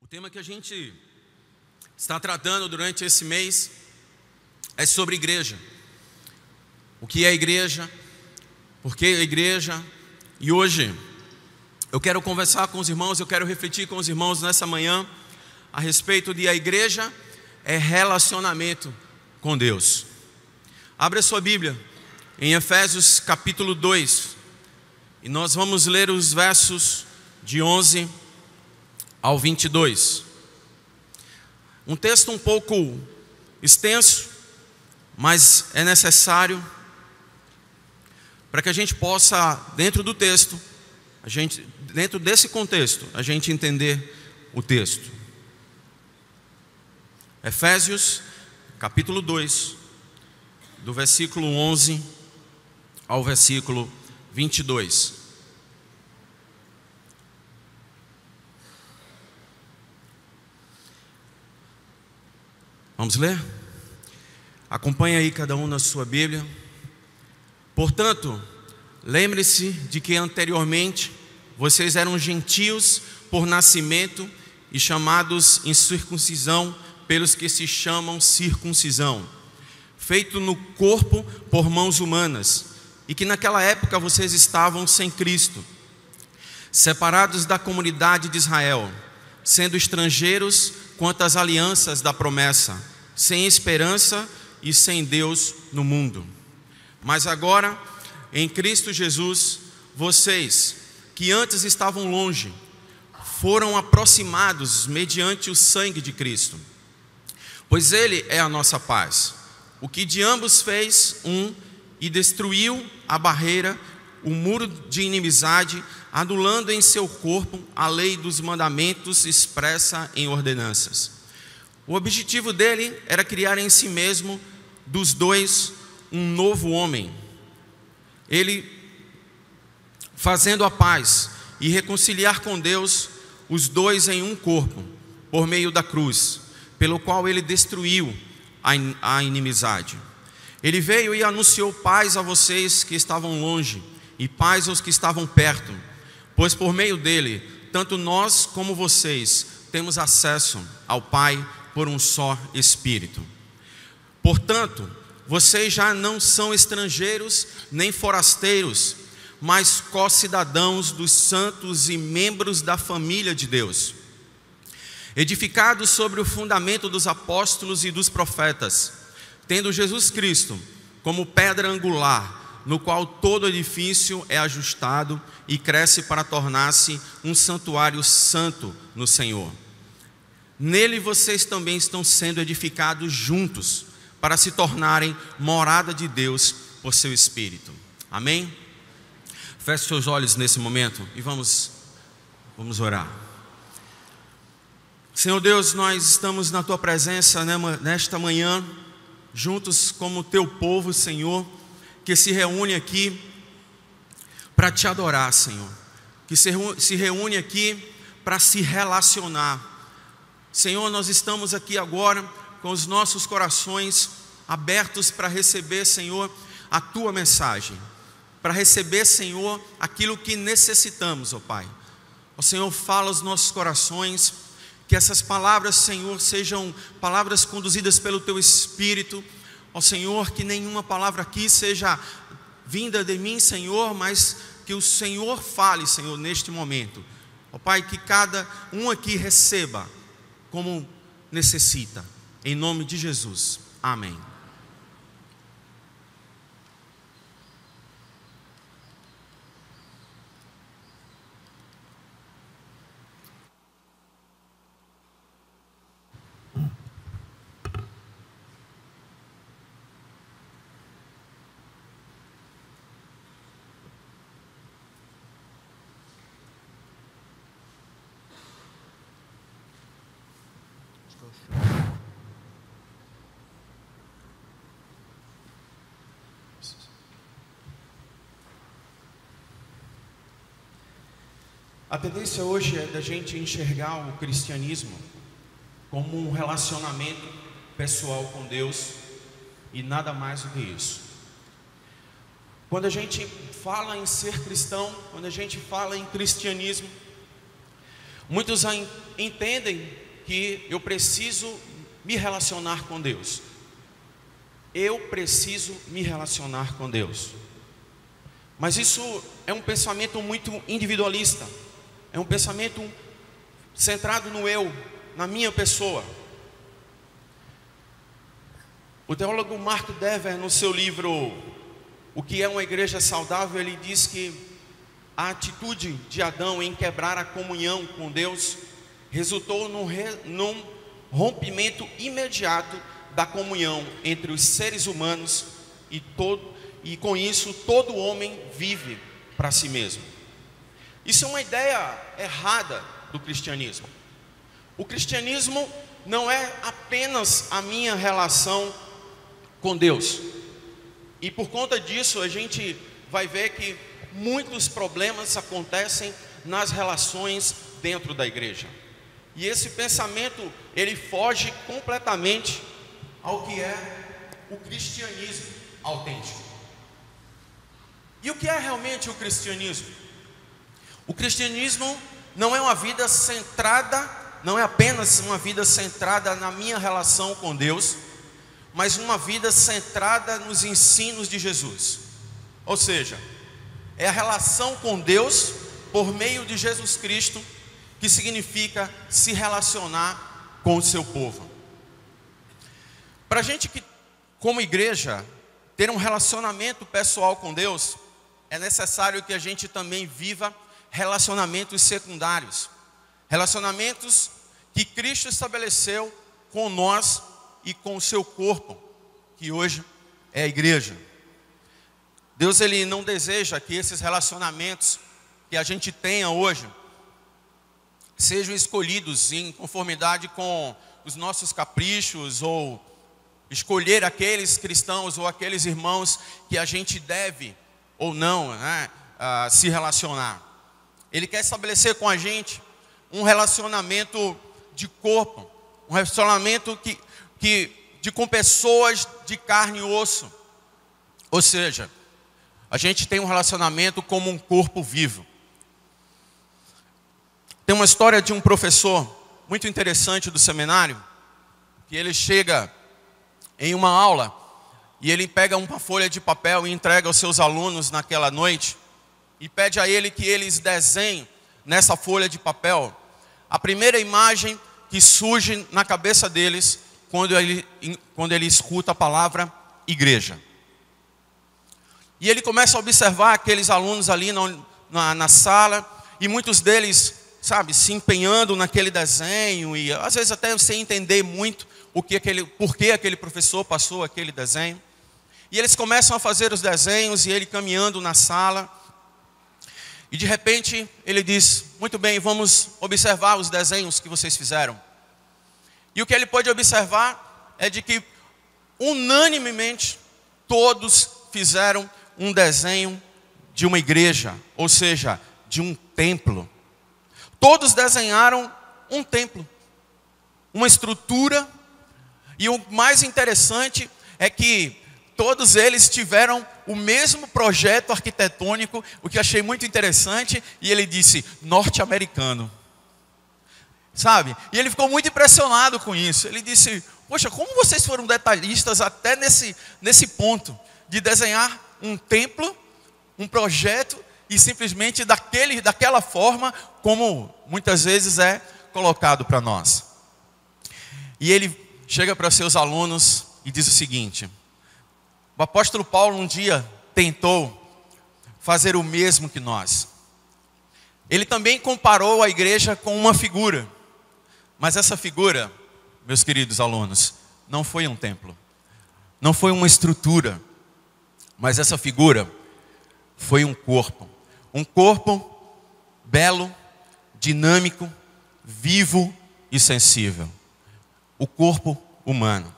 O tema que a gente está tratando durante esse mês é sobre igreja. O que é igreja? Por que a igreja? E hoje eu quero conversar com os irmãos, eu quero refletir com os irmãos nessa manhã a respeito de a igreja é relacionamento com Deus. Abra a sua Bíblia em Efésios capítulo 2 e nós vamos ler os versos de 11 ao 22. Um texto um pouco extenso, mas é necessário para que a gente possa, dentro do texto, dentro desse contexto, a gente entender o texto. Efésios capítulo 2, do versículo 11 ao versículo 22. Vamos ler? Acompanhe aí cada um na sua Bíblia. Portanto, lembre-se de que anteriormente vocês eram gentios por nascimento e chamados incircuncisão pelos que se chamam circuncisão, feito no corpo por mãos humanas, e que naquela época vocês estavam sem Cristo, separados da comunidade de Israel, sendo estrangeiros quanto às alianças da promessa, sem esperança e sem Deus no mundo. Mas agora, em Cristo Jesus, vocês que antes estavam longe, foram aproximados mediante o sangue de Cristo, pois Ele é a nossa paz, o que de ambos fez um e destruiu a barreira, o muro de inimizade, anulando em seu corpo a lei dos mandamentos expressa em ordenanças. O objetivo dele era criar em si mesmo, dos dois, um novo homem, ele fazendo a paz e reconciliar com Deus os dois em um corpo, por meio da cruz, pelo qual ele destruiu a inimizade. Ele veio e anunciou paz a vocês que estavam longe e paz aos que estavam perto, pois por meio dele, tanto nós como vocês temos acesso ao Pai por um só Espírito. Portanto, vocês já não são estrangeiros nem forasteiros, mas co-cidadãos dos santos e membros da família de Deus, edificados sobre o fundamento dos apóstolos e dos profetas, tendo Jesus Cristo como pedra angular, no qual todo edifício é ajustado e cresce para tornar-se um santuário santo no Senhor. Nele vocês também estão sendo edificados juntos, para se tornarem morada de Deus por seu Espírito. Amém? Feche seus olhos nesse momento e vamos orar. Senhor Deus, nós estamos na Tua presença nesta manhã, juntos como Teu povo, Senhor, que se reúne aqui para Te adorar, Senhor, que se reúne aqui para se relacionar. Senhor, nós estamos aqui agora com os nossos corações abertos para receber, Senhor, a Tua mensagem, para receber, Senhor, aquilo que necessitamos, ó Pai. Ó Senhor, fala aos nossos corações, que essas palavras, Senhor, sejam palavras conduzidas pelo Teu Espírito. Ó Senhor, que nenhuma palavra aqui seja vinda de mim, Senhor, mas que o Senhor fale, Senhor, neste momento. Ó Pai, que cada um aqui receba como necessita. Em nome de Jesus, amém. A tendência hoje é da gente enxergar o cristianismo como um relacionamento pessoal com Deus e nada mais do que isso. Quando a gente fala em ser cristão, quando a gente fala em cristianismo, muitos entendem que eu preciso me relacionar com Deus. Eu preciso me relacionar com Deus. Mas isso é um pensamento muito individualista. É um pensamento centrado no eu, na minha pessoa. O teólogo Mark Dever, no seu livro O que é uma igreja saudável, ele diz que a atitude de Adão em quebrar a comunhão com Deus resultou num rompimento imediato da comunhão entre os seres humanos e com isso todo homem vive para si mesmo. Isso é uma ideia errada do cristianismo. O cristianismo não é apenas a minha relação com Deus. E por conta disso a gente vai ver que muitos problemas acontecem nas relações dentro da igreja. E esse pensamento, ele foge completamente ao que é o cristianismo autêntico. E o que é realmente o cristianismo? O cristianismo não é uma vida centrada, não é apenas uma vida centrada na minha relação com Deus, mas uma vida centrada nos ensinos de Jesus. Ou seja, é a relação com Deus por meio de Jesus Cristo, que significa se relacionar com o seu povo. Para a gente que, como igreja, ter um relacionamento pessoal com Deus, é necessário que a gente também viva relacionamentos secundários. Relacionamentos que Cristo estabeleceu com nós e com o seu corpo, que hoje é a igreja. Deus, ele não deseja que esses relacionamentos que a gente tenha hoje sejam escolhidos em conformidade com os nossos caprichos, ou escolher aqueles cristãos ou aqueles irmãos que a gente deve ou não, se relacionar. Ele quer estabelecer com a gente um relacionamento de corpo, um relacionamento com pessoas de carne e osso. Ou seja, a gente tem um relacionamento como um corpo vivo. Tem uma história de um professor muito interessante do seminário, que ele chega em uma aula e ele pega uma folha de papel e entrega aos seus alunos naquela noite e pede a ele que eles desenhem nessa folha de papel a primeira imagem que surge na cabeça deles quando ele escuta a palavra igreja. E ele começa a observar aqueles alunos ali na sala, e muitos deles, se empenhando naquele desenho, e às vezes até sem entender muito por que aquele professor passou aquele desenho. E eles começam a fazer os desenhos, e ele caminhando na sala, e de repente ele diz: muito bem, vamos observar os desenhos que vocês fizeram. E o que ele pôde observar é de que unanimemente todos fizeram um desenho de uma igreja, ou seja, de um templo. Todos desenharam um templo, uma estrutura, e o mais interessante é que todos eles tiveram o mesmo projeto arquitetônico, o que eu achei muito interessante, e ele disse: norte-americano. E ele ficou muito impressionado com isso. Ele disse: poxa, como vocês foram detalhistas até nesse ponto de desenhar um templo, um projeto, e simplesmente daquela forma como muitas vezes é colocado para nós. E ele chega para seus alunos e diz o seguinte: o apóstolo Paulo um dia tentou fazer o mesmo que nós. Ele também comparou a igreja com uma figura, mas essa figura, meus queridos alunos, não foi um templo, não foi uma estrutura, mas essa figura foi um corpo belo, dinâmico, vivo e sensível, o corpo humano.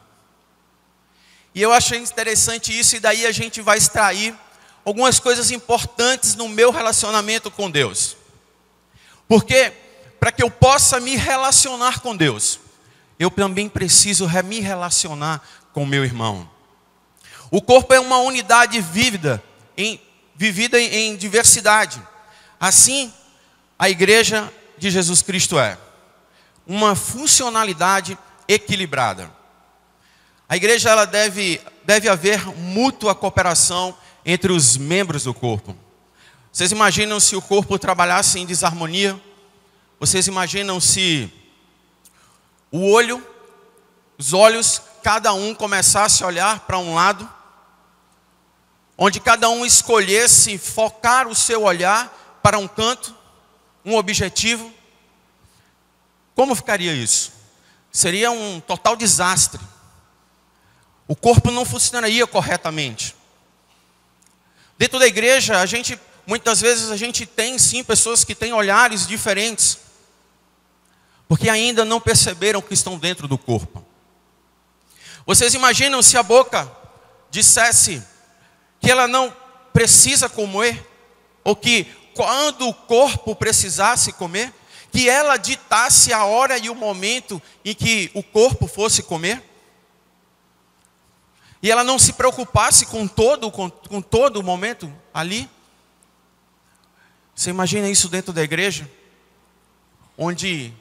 E eu achei interessante isso, e daí a gente vai extrair algumas coisas importantes no meu relacionamento com Deus. Porque para que eu possa me relacionar com Deus, eu também preciso me relacionar com o meu irmão. O corpo é uma unidade vivida em diversidade. Assim, a igreja de Jesus Cristo é. uma funcionalidade equilibrada. A igreja ela deve haver mútua cooperação entre os membros do corpo. Vocês imaginam se o corpo trabalhasse em desarmonia? Vocês imaginam se os olhos, cada um começasse a olhar para um lado, onde cada um escolhesse focar o seu olhar para um canto, um objetivo? Como ficaria isso? Seria um total desastre. O corpo não funcionaria corretamente. Dentro da igreja, muitas vezes a gente tem sim pessoas que têm olhares diferentes, porque ainda não perceberam que estão dentro do corpo. Vocês imaginam se a boca dissesse que ela não precisa comer, ou que quando o corpo precisasse comer, que ela ditasse a hora e o momento em que o corpo fosse comer? E ela não se preocupasse com todo o momento ali? Você imagina isso dentro da igreja? Onde,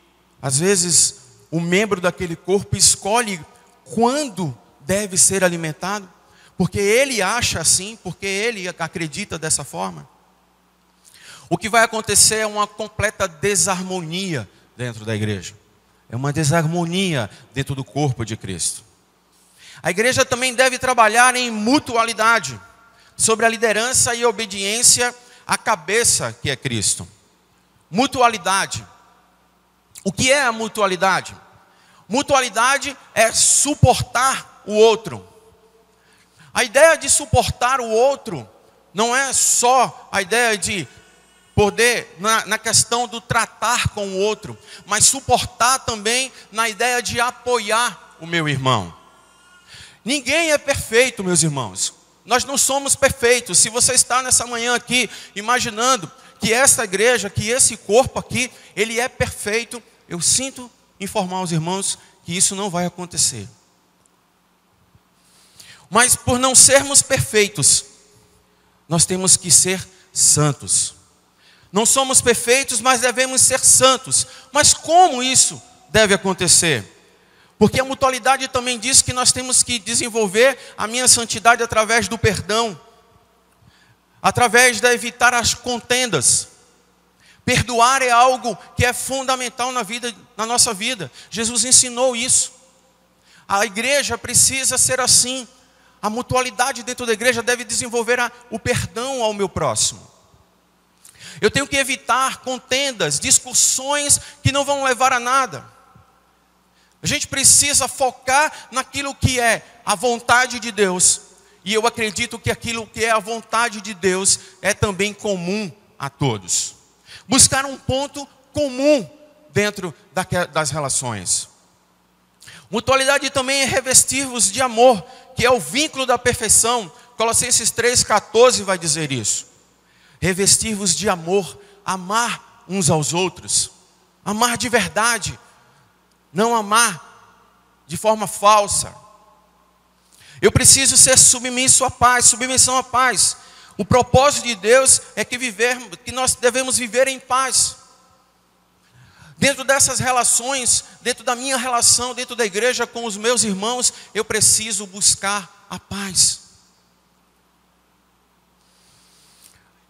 às vezes, o membro daquele corpo escolhe quando deve ser alimentado, porque ele acha assim, porque ele acredita dessa forma. O que vai acontecer é uma completa desarmonia dentro da igreja. É uma desarmonia dentro do corpo de Cristo. A igreja também deve trabalhar em mutualidade, sobre a liderança e obediência à cabeça que é Cristo. Mutualidade. O que é a mutualidade? Mutualidade é suportar o outro. A ideia de suportar o outro não é só a ideia de poder, na questão do tratar com o outro, mas suportar também na ideia de apoiar o meu irmão. Ninguém é perfeito, meus irmãos. Nós não somos perfeitos. Se você está nessa manhã aqui, imaginando que essa igreja, que esse corpo aqui, ele é perfeito, eu sinto informar os irmãos que isso não vai acontecer. Mas por não sermos perfeitos, nós temos que ser santos. Não somos perfeitos, mas devemos ser santos. Mas como isso deve acontecer? Porque a mutualidade também diz que nós temos que desenvolver a minha santidade através do perdão, através de evitar as contendas. Perdoar é algo que é fundamental na nossa vida. Jesus ensinou isso. A igreja precisa ser assim. A mutualidade dentro da igreja deve desenvolver o perdão ao meu próximo. Eu tenho que evitar contendas, discussões que não vão levar a nada. A gente precisa focar naquilo que é a vontade de Deus. E eu acredito que aquilo que é a vontade de Deus é também comum a todos. Buscar um ponto comum dentro das relações. Mutualidade também é revestir-vos de amor, que é o vínculo da perfeição. Colossenses 3,14 vai dizer isso. Revestir-vos de amor, amar uns aos outros. Amar de verdade. Não amar de forma falsa. Eu preciso ser submisso à paz, submissão à paz. O propósito de Deus é que nós devemos viver em paz. Dentro dessas relações, dentro da minha relação, dentro da igreja com os meus irmãos, eu preciso buscar a paz.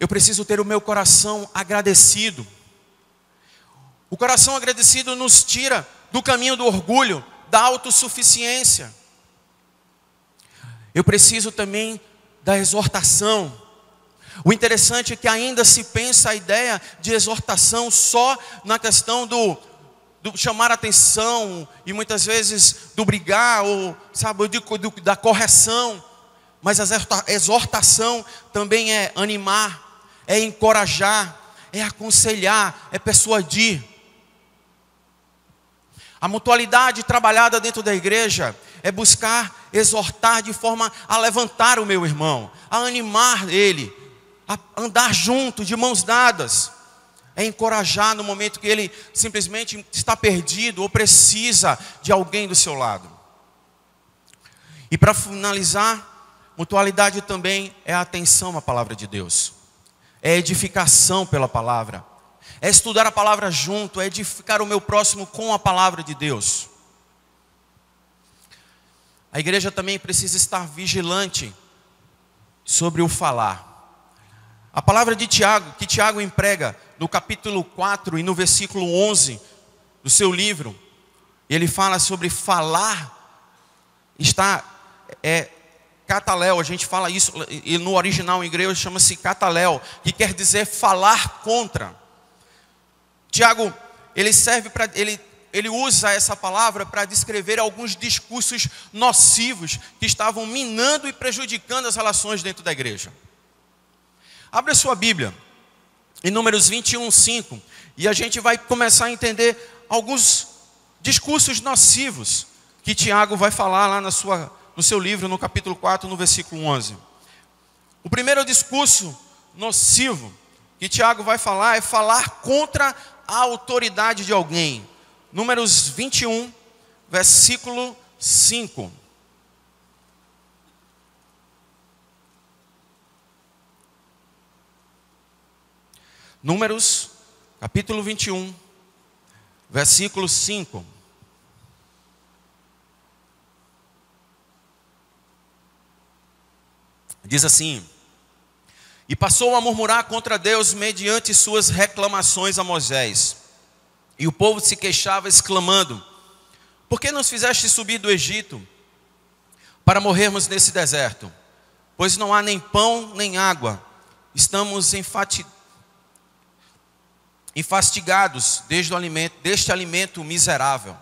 Eu preciso ter o meu coração agradecido. O coração agradecido nos tira do caminho do orgulho, da autossuficiência. Eu preciso também da exortação. O interessante é que ainda se pensa a ideia de exortação só na questão do chamar atenção e muitas vezes do brigar ou da correção. Mas a exortação também é animar, é encorajar, é aconselhar, é persuadir. A mutualidade trabalhada dentro da igreja é buscar exortar de forma a levantar o meu irmão, a animar ele, a andar junto, de mãos dadas. É encorajar no momento que ele simplesmente está perdido ou precisa de alguém do seu lado. E para finalizar, mutualidade também é a atenção à palavra de Deus. É edificação pela palavra. é estudar a palavra junto, é edificar o meu próximo com a palavra de Deus. A igreja também precisa estar vigilante sobre o falar. A palavra de Tiago, que Tiago emprega no capítulo 4 e no versículo 11 do seu livro, ele fala sobre falar, cataléu, a gente fala isso, e no original em grego chama-se cataléu, que quer dizer falar contra. Tiago, ele usa essa palavra para descrever alguns discursos nocivos que estavam minando e prejudicando as relações dentro da igreja. Abra sua Bíblia, em Números 21:5, e a gente vai começar a entender alguns discursos nocivos que Tiago vai falar lá no seu livro, no capítulo 4, no versículo 11. O primeiro discurso nocivo que Tiago vai falar é falar contra a autoridade de alguém. Números 21, versículo 5. Números, capítulo 21, versículo 5. Diz assim: e passou a murmurar contra Deus mediante suas reclamações a Moisés. E o povo se queixava, exclamando: por que nos fizeste subir do Egito para morrermos nesse deserto? Pois não há nem pão nem água. Estamos enfastigados deste alimento miserável.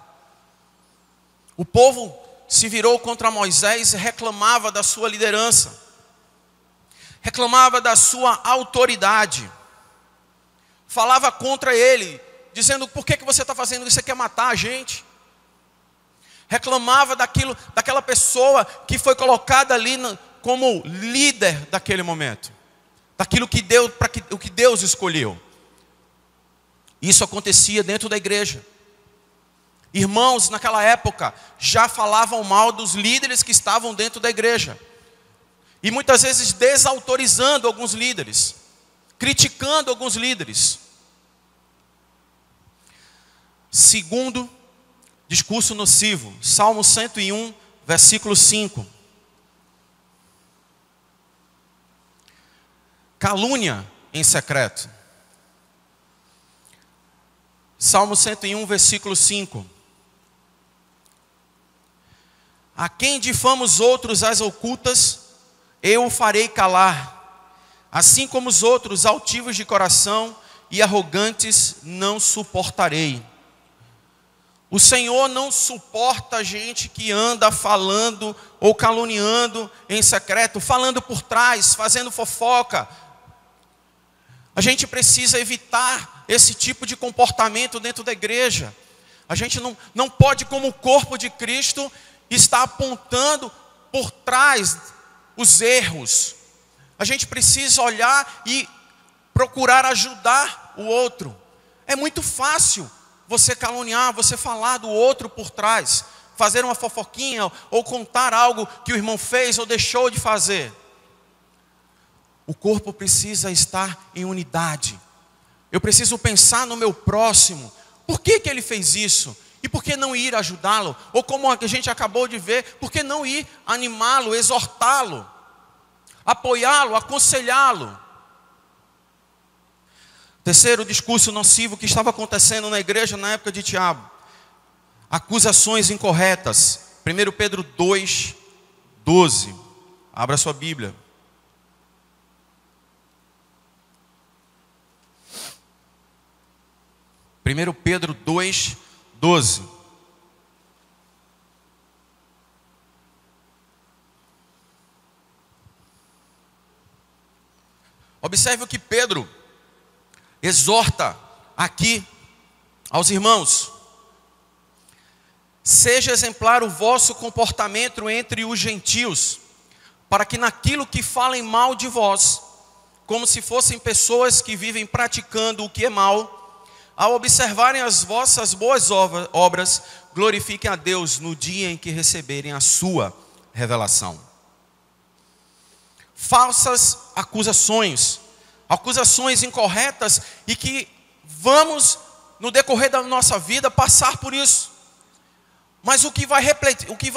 O povo se virou contra Moisés e reclamava da sua liderança, reclamava da sua autoridade, falava contra ele, dizendo: por que você está fazendo isso? Você quer matar a gente? Reclamava daquela pessoa que foi colocada ali como líder daquele momento, daquilo que Deus escolheu. Isso acontecia dentro da igreja. Irmãos, naquela época, já falavam mal dos líderes que estavam dentro da igreja. E muitas vezes desautorizando alguns líderes, criticando alguns líderes. Segundo discurso nocivo, Salmo 101, versículo 5. Calúnia em secreto. Salmo 101, versículo 5. A quem difama os outros às ocultas, eu o farei calar. Assim como os outros altivos de coração e arrogantes não suportarei. O Senhor não suporta gente que anda falando ou caluniando em secreto, falando por trás, fazendo fofoca. A gente precisa evitar esse tipo de comportamento dentro da igreja. A gente não pode, como corpo de Cristo, estar apontando por trás os erros. A gente precisa olhar e procurar ajudar o outro. É muito fácil você caluniar, você falar do outro por trás, fazer uma fofoquinha ou contar algo que o irmão fez ou deixou de fazer. O corpo precisa estar em unidade. Eu preciso pensar no meu próximo. Por que ele fez isso? E por que não ir ajudá-lo? Ou como a gente acabou de ver, por que não ir animá-lo, exortá-lo, apoiá-lo, aconselhá-lo? Terceiro discurso nocivo que estava acontecendo na igreja na época de Tiago: acusações incorretas. 1 Pedro 2, 12. Abra sua Bíblia. 1 Pedro 2, 12. Observe o que Pedro exorta aqui aos irmãos: seja exemplar o vosso comportamento entre os gentios, para que naquilo que falem mal de vós, como se fossem pessoas que vivem praticando o que é mal, ao observarem as vossas boas obras, glorifiquem a Deus no dia em que receberem a sua revelação. Falsas acusações incorretas e que vamos, no decorrer da nossa vida, passar por isso. Mas o que vai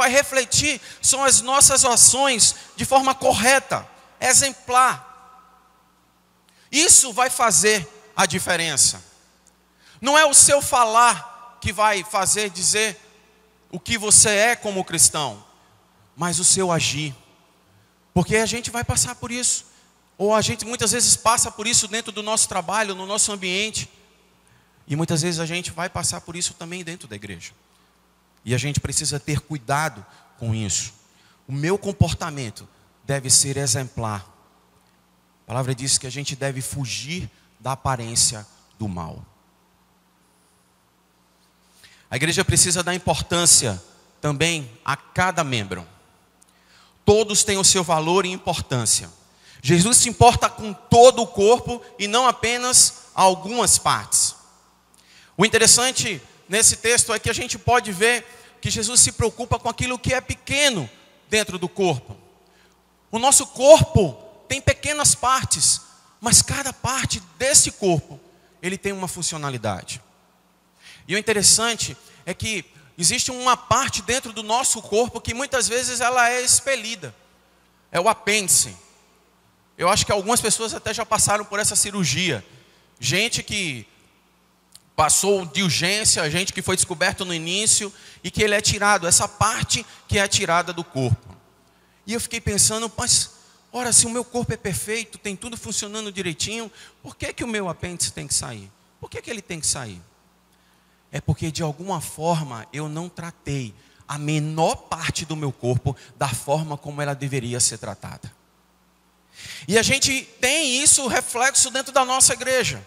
refletir são as nossas ações de forma correta, exemplar. Isso vai fazer a diferença. Não é o seu falar que vai fazer dizer o que você é como cristão, mas o seu agir. Porque a gente vai passar por isso. Ou a gente muitas vezes passa por isso dentro do nosso trabalho, no nosso ambiente. E muitas vezes a gente vai passar por isso também dentro da igreja. E a gente precisa ter cuidado com isso. O meu comportamento deve ser exemplar. A palavra diz que a gente deve fugir da aparência do mal. A igreja precisa dar importância também a cada membro. Todos têm o seu valor e importância. Jesus se importa com todo o corpo e não apenas algumas partes. O interessante nesse texto é que a gente pode ver que Jesus se preocupa com aquilo que é pequeno dentro do corpo. O nosso corpo tem pequenas partes, mas cada parte desse corpo, ele tem uma funcionalidade. E o interessante é que existe uma parte dentro do nosso corpo que muitas vezes ela é expelida. É o apêndice. Eu acho que algumas pessoas até já passaram por essa cirurgia. Gente que passou de urgência, gente que foi descoberto no início e que ele é tirado, essa parte que é tirada do corpo. E eu fiquei pensando, mas, ora, se o meu corpo é perfeito, tem tudo funcionando direitinho, por que o meu apêndice tem que sair? Por que ele tem que sair? É porque de alguma forma eu não tratei a menor parte do meu corpo da forma como ela deveria ser tratada. E a gente tem isso reflexo dentro da nossa igreja.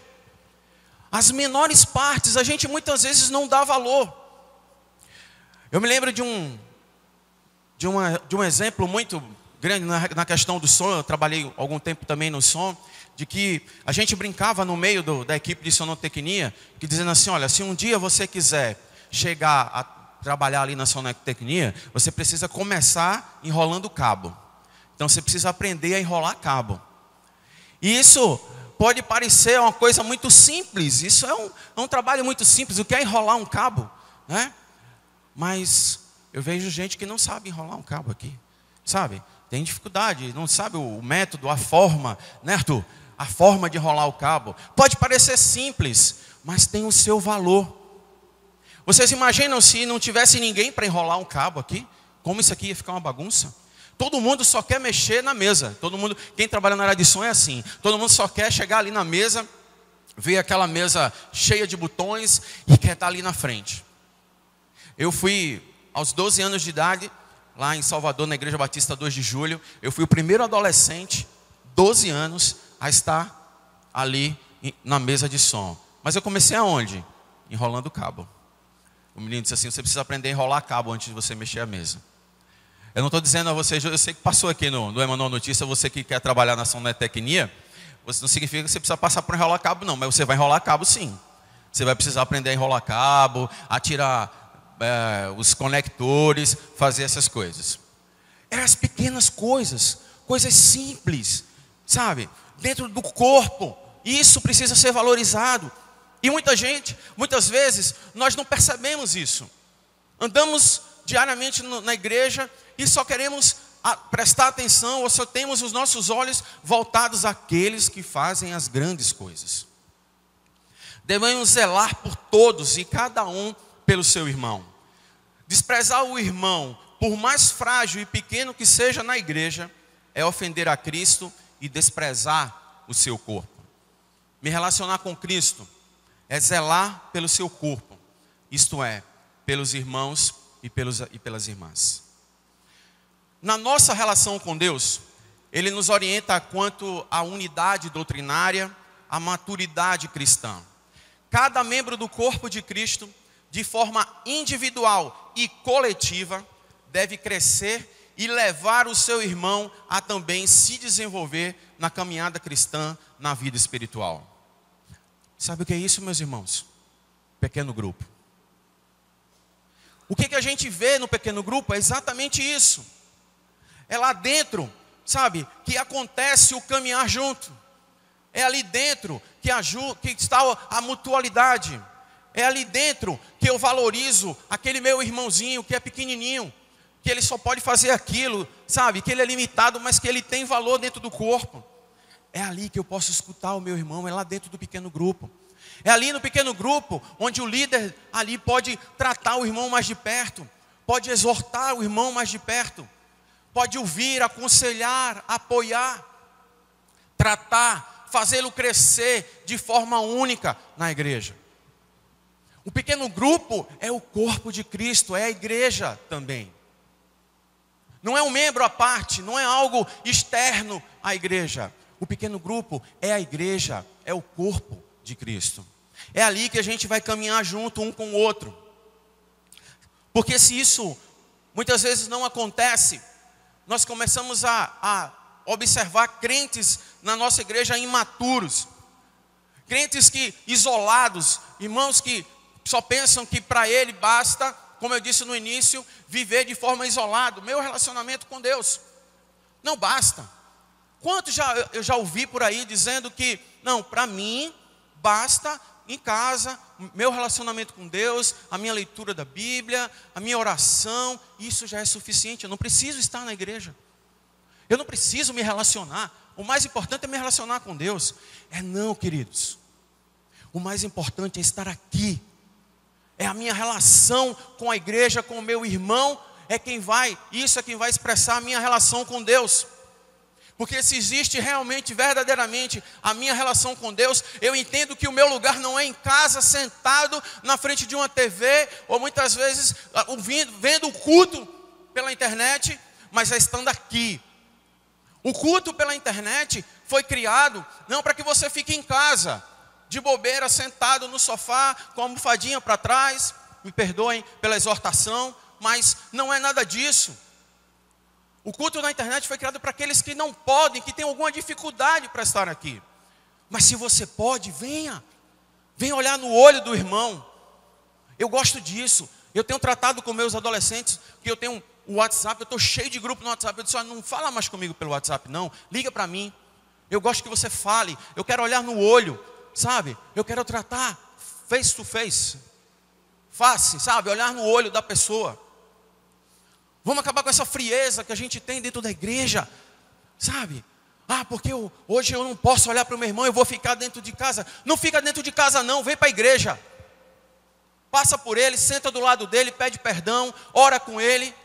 As menores partes a gente muitas vezes não dá valor. Eu me lembro de um exemplo muito grande na questão do som. Eu trabalhei algum tempo também no som. De que a gente brincava no meio da equipe de sonotecnia, que dizendo assim, olha, se um dia você quiser chegar a trabalhar ali na sonotecnia, você precisa começar enrolando o cabo. Então você precisa aprender a enrolar cabo. E isso pode parecer uma coisa muito simples, isso é um trabalho muito simples, o que é enrolar um cabo, né? Mas eu vejo gente que não sabe enrolar um cabo aqui, sabe? Tem dificuldade, não sabe o método, a forma, né, Arthur? A forma de enrolar o cabo. Pode parecer simples, mas tem o seu valor. Vocês imaginam se não tivesse ninguém para enrolar um cabo aqui? Como isso aqui ia ficar uma bagunça? Todo mundo só quer mexer na mesa. Todo mundo, quem trabalha na área de som é assim. Todo mundo só quer chegar ali na mesa, ver aquela mesa cheia de botões e quer estar ali na frente. Eu fui aos 12 anos de idade, lá em Salvador, na Igreja Batista 2 de Julho. Eu fui o primeiro adolescente, 12 anos, a estar ali na mesa de som. Mas eu comecei aonde? Enrolando o cabo. O menino disse assim, você precisa aprender a enrolar cabo antes de você mexer a mesa. Eu não estou dizendo a vocês, eu sei que passou aqui no Emanuel Notícia, você que quer trabalhar na sonotecnia, você não significa que você precisa passar por enrolar cabo não, mas você vai enrolar cabo sim. Você vai precisar aprender a enrolar cabo, a tirar os conectores, fazer essas coisas. Eram as pequenas coisas, coisas simples, sabe? Dentro do corpo, isso precisa ser valorizado. E muitas vezes, nós não percebemos isso. Andamos diariamente na igreja e só queremos prestar atenção, ou só temos os nossos olhos voltados àqueles que fazem as grandes coisas. Devemos zelar por todos e cada um pelo seu irmão. Desprezar o irmão, por mais frágil e pequeno que seja na igreja, é ofender a Cristo e desprezar o seu corpo. Me relacionar com Cristo é zelar pelo seu corpo, isto é, pelos irmãos e pelas irmãs. Na nossa relação com Deus, Ele nos orienta quanto à unidade doutrinária, à maturidade cristã. Cada membro do corpo de Cristo, de forma individual e coletiva, deve crescer e levar o seu irmão a também se desenvolver na caminhada cristã, na vida espiritual. Sabe o que é isso, meus irmãos? Pequeno grupo. O que a gente vê no pequeno grupo é exatamente isso. É lá dentro, sabe, que acontece o caminhar junto. É ali dentro que está a mutualidade. É ali dentro que eu valorizo aquele meu irmãozinho que é pequenininho, que ele só pode fazer aquilo, sabe? Que ele é limitado, mas que ele tem valor dentro do corpo. É ali que eu posso escutar o meu irmão, é lá dentro do pequeno grupo. É ali no pequeno grupo, onde o líder ali pode tratar o irmão mais de perto, pode exortar o irmão mais de perto, pode ouvir, aconselhar, apoiar, tratar, fazê-lo crescer de forma única na igreja. O pequeno grupo é o corpo de Cristo, é a igreja também. Não é um membro à parte, não é algo externo à igreja. O pequeno grupo é a igreja, é o corpo de Cristo. É ali que a gente vai caminhar junto um com o outro. Porque se isso muitas vezes não acontece, nós começamos a observar crentes na nossa igreja imaturos. Crentes que isolados, irmãos que só pensam que para ele basta, como eu disse no início, viver de forma isolada. Meu relacionamento com Deus não basta. Quantos eu já ouvi por aí dizendo que, não, para mim basta em casa, meu relacionamento com Deus, a minha leitura da Bíblia, a minha oração, isso já é suficiente, eu não preciso estar na igreja. Eu não preciso me relacionar, o mais importante é me relacionar com Deus. Não, queridos, o mais importante é estar aqui. É a minha relação com a igreja, com o meu irmão, isso é quem vai expressar a minha relação com Deus. Porque se existe realmente, verdadeiramente, a minha relação com Deus, eu entendo que o meu lugar não é em casa, sentado na frente de uma TV, ou muitas vezes vendo o culto pela internet, mas é estando aqui. O culto pela internet foi criado não para que você fique em casa, de bobeira, sentado no sofá, com a almofadinha para trás, me perdoem pela exortação, mas não é nada disso. O culto na internet foi criado para aqueles que não podem, que têm alguma dificuldade para estar aqui. Mas se você pode, venha olhar no olho do irmão. Eu gosto disso. Eu tenho tratado com meus adolescentes, que eu tenho o WhatsApp, eu estou cheio de grupo no WhatsApp. Eu disse, não fala mais comigo pelo WhatsApp não, liga para mim. Eu gosto que você fale, eu quero olhar no olho, sabe? Eu quero tratar face to face, sabe? Olhar no olho da pessoa. Vamos acabar com essa frieza que a gente tem dentro da igreja, sabe? Porque hoje eu não posso olhar para o meu irmão, eu vou ficar dentro de casa. Não fica dentro de casa não, vem para a igreja. Passa por ele, senta do lado dele, pede perdão, ora com ele.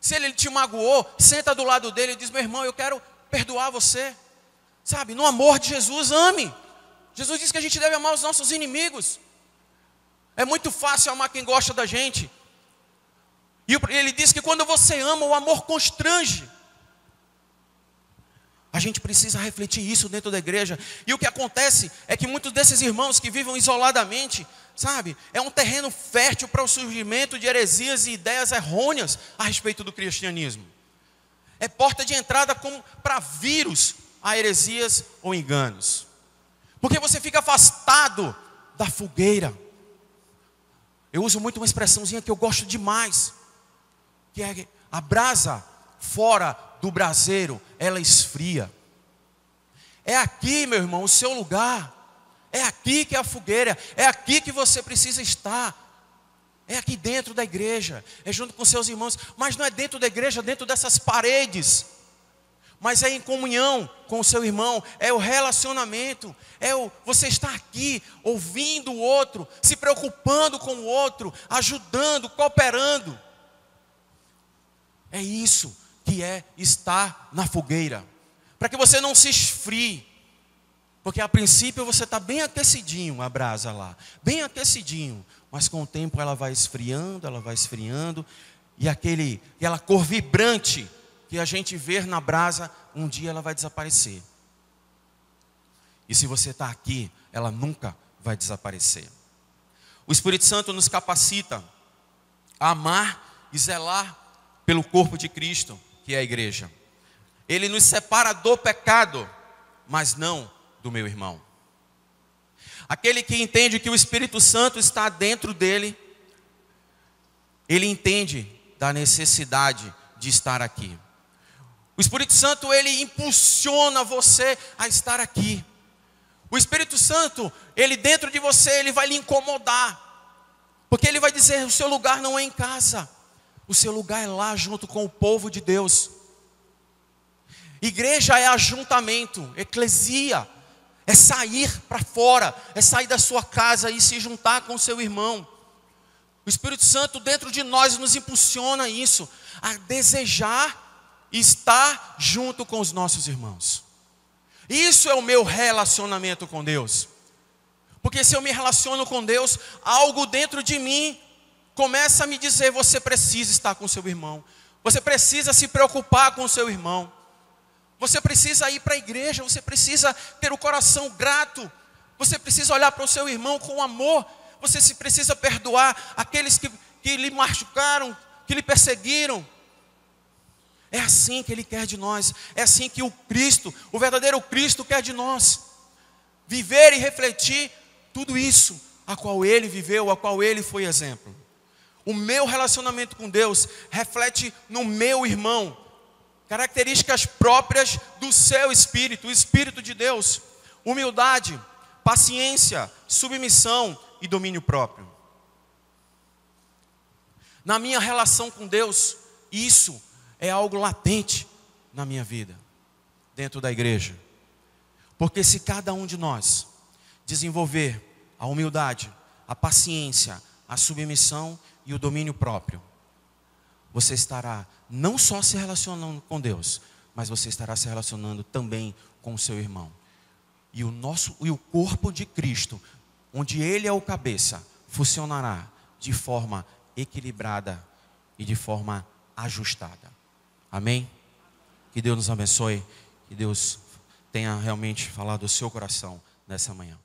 Se ele te magoou, senta do lado dele e diz, meu irmão, eu quero perdoar você. Sabe, no amor de Jesus, ame. Jesus diz que a gente deve amar os nossos inimigos. É muito fácil amar quem gosta da gente. E ele diz que quando você ama, o amor constrange. A gente precisa refletir isso dentro da igreja. E o que acontece é que muitos desses irmãos que vivem isoladamente, sabe, é um terreno fértil para o surgimento de heresias e ideias errôneas a respeito do cristianismo. É porta de entrada para vírus a heresias ou enganos. Porque você fica afastado da fogueira. Eu uso muito uma expressãozinha que eu gosto demais, que é a brasa fora do braseiro, ela esfria. É aqui, meu irmão, o seu lugar. É aqui que é a fogueira. É aqui que você precisa estar. É aqui dentro da igreja. É junto com seus irmãos. Mas não é dentro da igreja, dentro dessas paredes. Mas é em comunhão com o seu irmão. É o relacionamento. Você estar aqui, ouvindo o outro, se preocupando com o outro, ajudando, cooperando. É isso que é estar na fogueira. Para que você não se esfrie. Porque a princípio você está bem aquecidinho, a brasa lá. Bem aquecidinho. Mas com o tempo ela vai esfriando. E aquela cor vibrante que a gente vê na brasa, um dia ela vai desaparecer. E se você está aqui, ela nunca vai desaparecer. O Espírito Santo nos capacita a amar e zelar pelo corpo de Cristo, que é a igreja. Ele nos separa do pecado, mas não do meu irmão. Aquele que entende que o Espírito Santo está dentro dele, ele entende da necessidade de estar aqui. O Espírito Santo, ele impulsiona você a estar aqui. O Espírito Santo, ele dentro de você, ele vai lhe incomodar. Porque ele vai dizer, o seu lugar não é em casa. O seu lugar é lá junto com o povo de Deus. Igreja é ajuntamento, eclesia. É sair para fora, é sair da sua casa e se juntar com o seu irmão. O Espírito Santo dentro de nós nos impulsiona isso, a desejar estar junto com os nossos irmãos. Isso é o meu relacionamento com Deus. Porque se eu me relaciono com Deus, algo dentro de mim começa a me dizer, você precisa estar com o seu irmão. Você precisa se preocupar com o seu irmão. Você precisa ir para a igreja, você precisa ter o coração grato. Você precisa olhar para o seu irmão com amor. Você se precisa perdoar aqueles que lhe machucaram, que lhe perseguiram. É assim que Ele quer de nós. É assim que o Cristo, o verdadeiro Cristo quer de nós. Viver e refletir tudo isso a qual Ele viveu, a qual Ele foi exemplo. O meu relacionamento com Deus reflete no meu irmão características próprias do seu Espírito, o Espírito de Deus. Humildade, paciência, submissão e domínio próprio. Na minha relação com Deus, isso é algo latente na minha vida, dentro da igreja. Porque se cada um de nós desenvolver a humildade, a paciência, a submissão e o domínio próprio, você estará não só se relacionando com Deus, mas você estará se relacionando também com o seu irmão. E o corpo de Cristo, onde Ele é o cabeça, funcionará de forma equilibrada e de forma ajustada. Amém? Que Deus nos abençoe, que Deus tenha realmente falado ao seu coração nessa manhã.